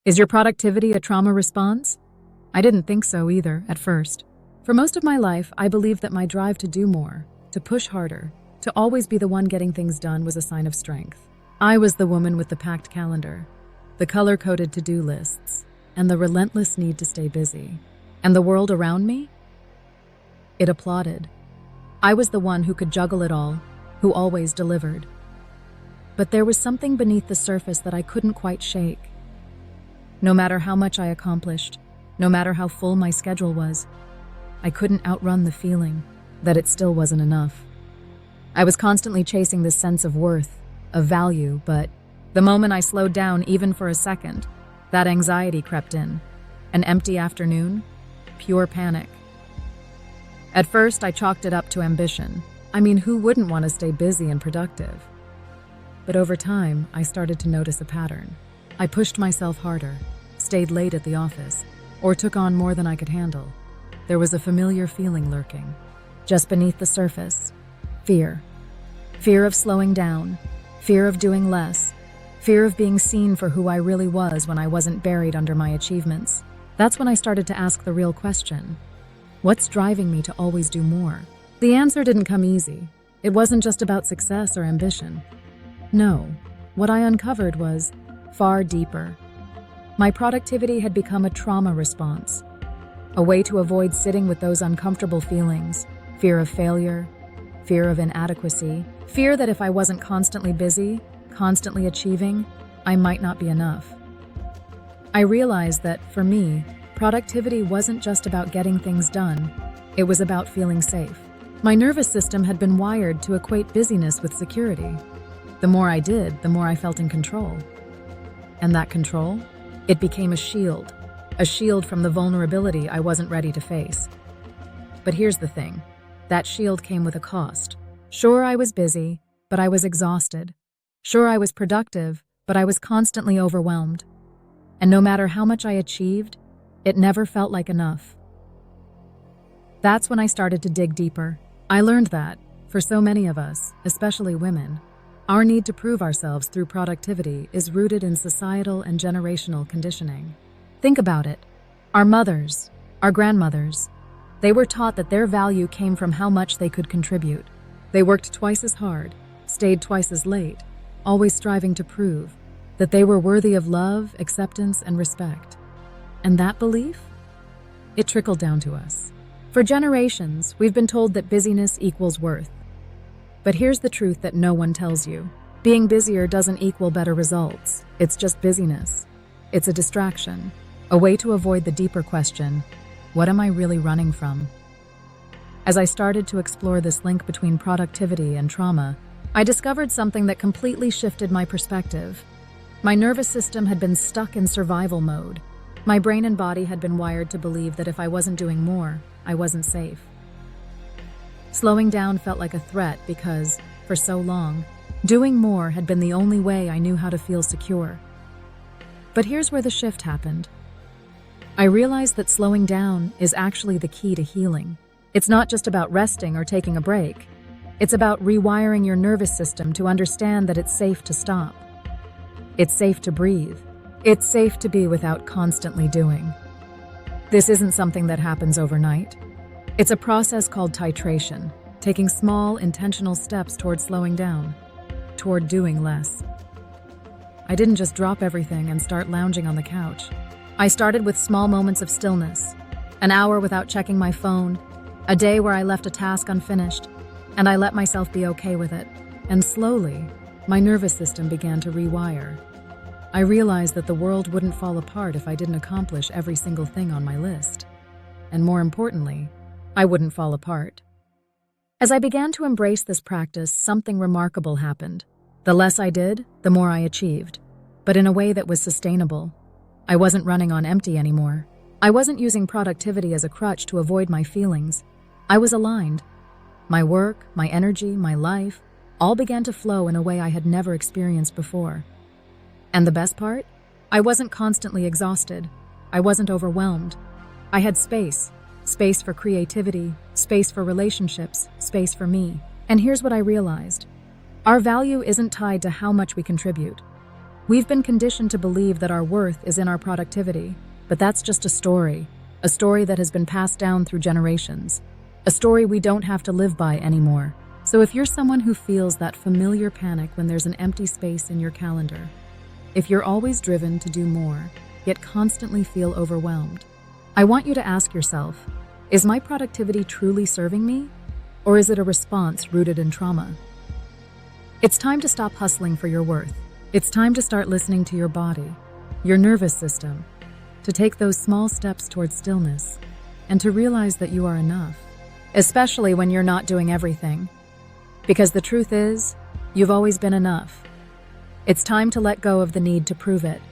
Is your productivity a trauma response? I didn't think so either, at first. For most of my life, I believed that my drive to do more, to push harder, to always be the one getting things done was a sign of strength. I was the woman with the packed calendar, the color-coded to-do lists, and the relentless need to stay busy. And the world around me? It applauded. I was the one who could juggle it all, who always delivered. But there was something beneath the surface that I couldn't quite shake. No matter how much I accomplished, no matter how full my schedule was, I couldn't outrun the feeling that it still wasn't enough. I was constantly chasing this sense of worth, of value, but the moment I slowed down even for a second, that anxiety crept in. An empty afternoon, pure panic. At first, I chalked it up to ambition. I mean, who wouldn't want to stay busy and productive? But over time, I started to notice a pattern. I pushed myself harder, stayed late at the office, or took on more than I could handle. There was a familiar feeling lurking, just beneath the surface. Fear. Fear of slowing down, fear of doing less, fear of being seen for who I really was when I wasn't buried under my achievements. That's when I started to ask the real question. What's driving me to always do more? The answer didn't come easy. It wasn't just about success or ambition. No, what I uncovered was far deeper. My productivity had become a trauma response, a way to avoid sitting with those uncomfortable feelings, fear of failure, fear of inadequacy, fear that if I wasn't constantly busy, constantly achieving, I might not be enough. I realized that, for me, productivity wasn't just about getting things done, it was about feeling safe. My nervous system had been wired to equate busyness with security. The more I did, the more I felt in control. And that control? It became a shield from the vulnerability I wasn't ready to face. But here's the thing, that shield came with a cost. Sure, I was busy, but I was exhausted. Sure, I was productive, but I was constantly overwhelmed. And no matter how much I achieved, it never felt like enough. That's when I started to dig deeper. I learned that, for so many of us, especially women, our need to prove ourselves through productivity is rooted in societal and generational conditioning. Think about it. Our mothers, our grandmothers, they were taught that their value came from how much they could contribute. They worked twice as hard, stayed twice as late, always striving to prove that they were worthy of love, acceptance, and respect. And that belief? It trickled down to us. For generations, we've been told that busyness equals worth. But here's the truth that no one tells you. Being busier doesn't equal better results. It's just busyness. It's a distraction, a way to avoid the deeper question, what am I really running from? As I started to explore this link between productivity and trauma, I discovered something that completely shifted my perspective. My nervous system had been stuck in survival mode. My brain and body had been wired to believe that if I wasn't doing more, I wasn't safe. Slowing down felt like a threat because, for so long, doing more had been the only way I knew how to feel secure. But here's where the shift happened. I realized that slowing down is actually the key to healing. It's not just about resting or taking a break. It's about rewiring your nervous system to understand that it's safe to stop. It's safe to breathe. It's safe to be without constantly doing. This isn't something that happens overnight. It's a process called titration, taking small, intentional steps toward slowing down, toward doing less. I didn't just drop everything and start lounging on the couch. I started with small moments of stillness, an hour without checking my phone, a day where I left a task unfinished, and I let myself be okay with it. And slowly, my nervous system began to rewire. I realized that the world wouldn't fall apart if I didn't accomplish every single thing on my list. And more importantly, I wouldn't fall apart. As I began to embrace this practice, something remarkable happened. The less I did, the more I achieved, but in a way that was sustainable. I wasn't running on empty anymore. I wasn't using productivity as a crutch to avoid my feelings. I was aligned. My work, my energy, my life, all began to flow in a way I had never experienced before. And the best part? I wasn't constantly exhausted. I wasn't overwhelmed. I had space for creativity, space for relationships, space for me. And here's what I realized. Our value isn't tied to how much we contribute. We've been conditioned to believe that our worth is in our productivity, but that's just a story that has been passed down through generations, a story we don't have to live by anymore. So if you're someone who feels that familiar panic when there's an empty space in your calendar, if you're always driven to do more, yet constantly feel overwhelmed, I want you to ask yourself, is my productivity truly serving me? Or is it a response rooted in trauma? It's time to stop hustling for your worth. It's time to start listening to your body, your nervous system, to take those small steps towards stillness, and to realize that you are enough, especially when you're not doing everything. Because the truth is, you've always been enough. It's time to let go of the need to prove it